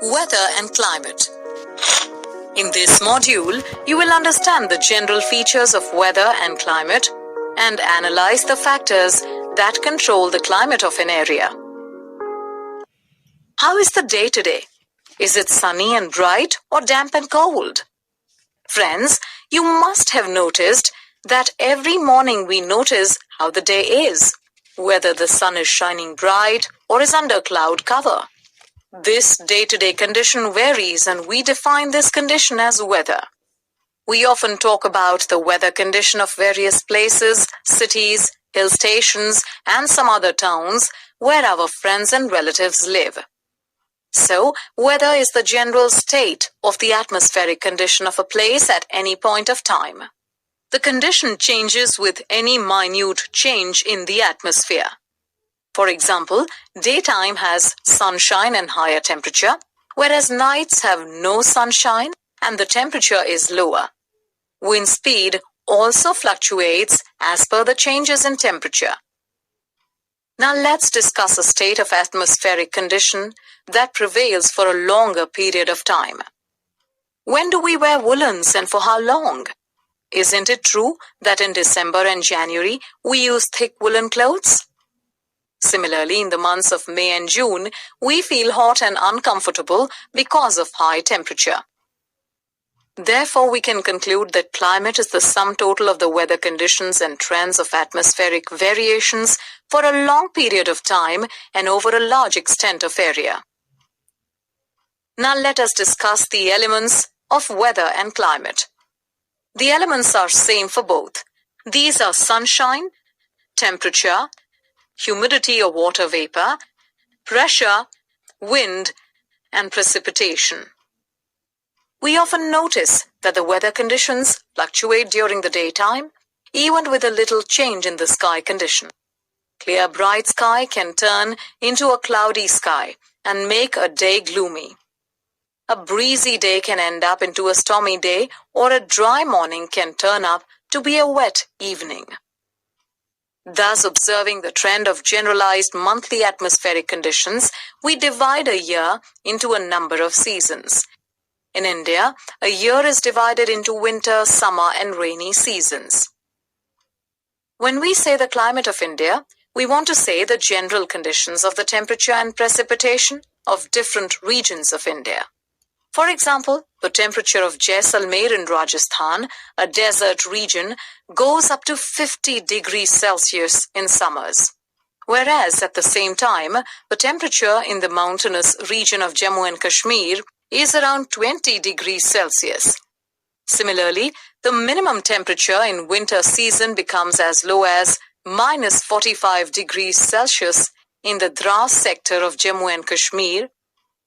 Weather and climate. In this module, you will understand the general features of weather and climate and analyze the factors that control the climate of an area. How is the day today? Is it sunny and bright or damp and cold? Friends, you must have noticed that every morning we notice how the day is, whether the sun is shining bright or is under cloud cover. This day-to-day condition varies and we define this condition as weather. We often talk about the weather condition of various places, cities, hill stations, and some other towns where our friends and relatives live. So, weather is the general state of the atmospheric condition of a place at any point of time. The condition changes with any minute change in the atmosphere. For example, daytime has sunshine and higher temperature, whereas nights have no sunshine and the temperature is lower. Wind speed also fluctuates as per the changes in temperature. Now let's discuss a state of atmospheric condition that prevails for a longer period of time. When do we wear woolens and for how long? Isn't it true that in December and January we use thick woolen clothes? Similarly, in the months of May and June, we feel hot and uncomfortable because of high temperature. Therefore, we can conclude that climate is the sum total of the weather conditions and trends of atmospheric variations for a long period of time and over a large extent of area. Now let us discuss the elements of weather and climate. The elements are same for both. These are sunshine, temperature, humidity or water vapor, pressure, wind, and precipitation. We often notice that the weather conditions fluctuate during the daytime, even with a little change in the sky condition. Clear, bright sky can turn into a cloudy sky and make a day gloomy. A breezy day can end up into a stormy day, or a dry morning can turn up to be a wet evening. Thus, observing the trend of generalized monthly atmospheric conditions, we divide a year into a number of seasons. In India, a year is divided into winter, summer, and rainy seasons. When we say the climate of India, we want to say the general conditions of the temperature and precipitation of different regions of India. For example, the temperature of 𝘿𝙞𝙨𝙘𝙡𝙖𝙚 in Rajasthan, a desert region, goes up to 50 degrees Celsius in summers. Whereas at the same time, the temperature in the mountainous region of Jammu and Kashmir is around 20 degrees Celsius. Similarly, the minimum temperature in winter season becomes as low as -45 degrees Celsius in the Dras sector of Jammu and Kashmir,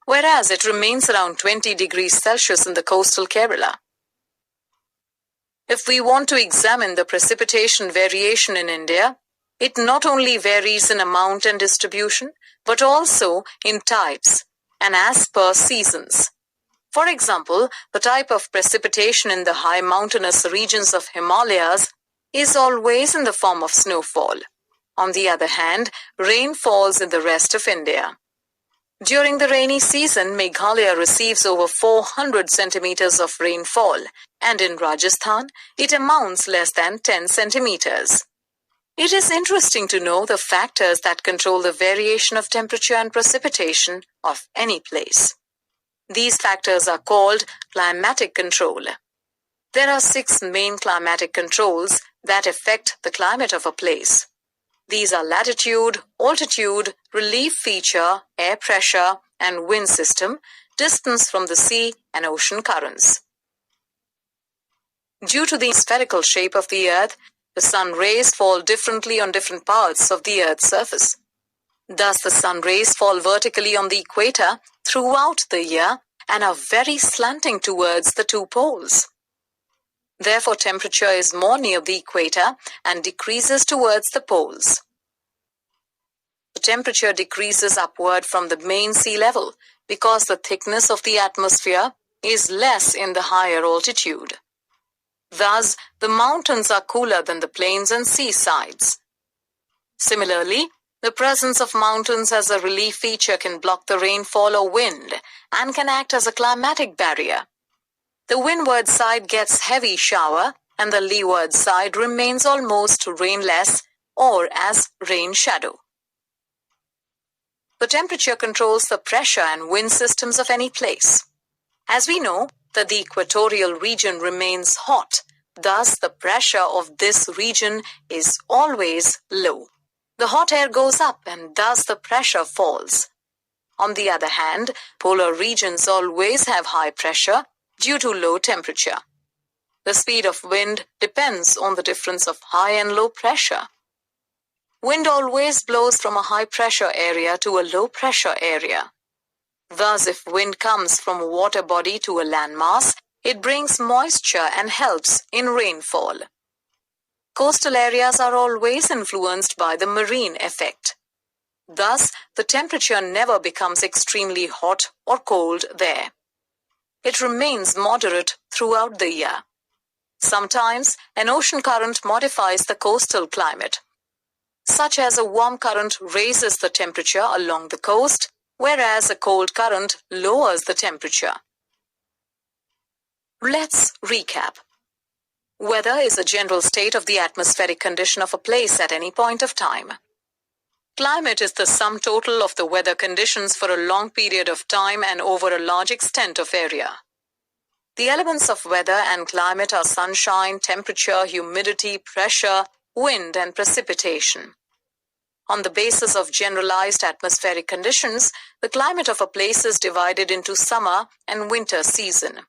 whereas it remains around 20 degrees Celsius in the coastal Kerala. If we want to examine the precipitation variation in India, it not only varies in amount and distribution, but also in types and as per seasons. For example, the type of precipitation in the high mountainous regions of Himalayas is always in the form of snowfall. On the other hand, rain falls in the rest of India. During the rainy season, Meghalaya receives over 400 centimeters of rainfall, and in Rajasthan, it amounts less than 10 centimeters. It is interesting to know the factors that control the variation of temperature and precipitation of any place. These factors are called climatic control. There are 6 main climatic controls that affect the climate of a place. These are latitude, altitude, relief feature, air pressure, and wind system, distance from the sea and ocean currents. Due to the spherical shape of the earth, the sun rays fall differently on different parts of the earth's surface. Thus, the sun rays fall vertically on the equator throughout the year and are very slanting towards the 2 poles. Therefore, temperature is more near the equator and decreases towards the poles. The temperature decreases upward from the main sea level because the thickness of the atmosphere is less in the higher altitude. Thus, the mountains are cooler than the plains and seasides. Similarly, the presence of mountains as a relief feature can block the rainfall or wind, and can act as a climatic barrier. The windward side gets heavy shower and the leeward side remains almost rainless or as rain shadow. The temperature controls the pressure and wind systems of any place. As we know that the equatorial region remains hot, thus the pressure of this region is always low. The hot air goes up and thus the pressure falls. On the other hand, polar regions always have high pressure due to low temperature. The speed of wind depends on the difference of high and low pressure. Wind always blows from a high pressure area to a low pressure area. Thus, if wind comes from a water body to a landmass, it brings moisture and helps in rainfall. Coastal areas are always influenced by the marine effect. Thus, the temperature never becomes extremely hot or cold there. It remains moderate throughout the year. Sometimes, an ocean current modifies the coastal climate, such as a warm current raises the temperature along the coast, whereas a cold current lowers the temperature. Let's recap. Weather is a general state of the atmospheric condition of a place at any point of time. Climate is the sum total of the weather conditions for a long period of time and over a large extent of area. The elements of weather and climate are sunshine, temperature, humidity, pressure, wind, and precipitation. On the basis of generalized atmospheric conditions, the climate of a place is divided into summer and winter season.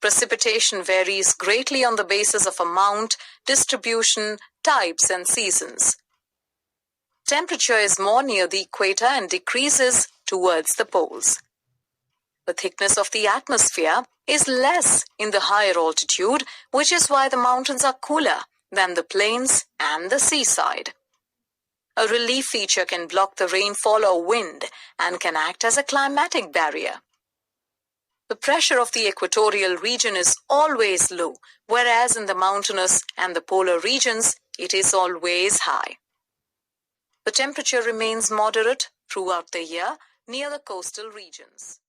Precipitation varies greatly on the basis of amount, distribution, types, and seasons. Temperature is more near the equator and decreases towards the poles. The thickness of the atmosphere is less in the higher altitude, which is why the mountains are cooler than the plains and the seaside. A relief feature can block the rainfall or wind and can act as a climatic barrier. The pressure of the equatorial region is always low, whereas in the mountainous and the polar regions, it is always high. The temperature remains moderate throughout the year near the coastal regions.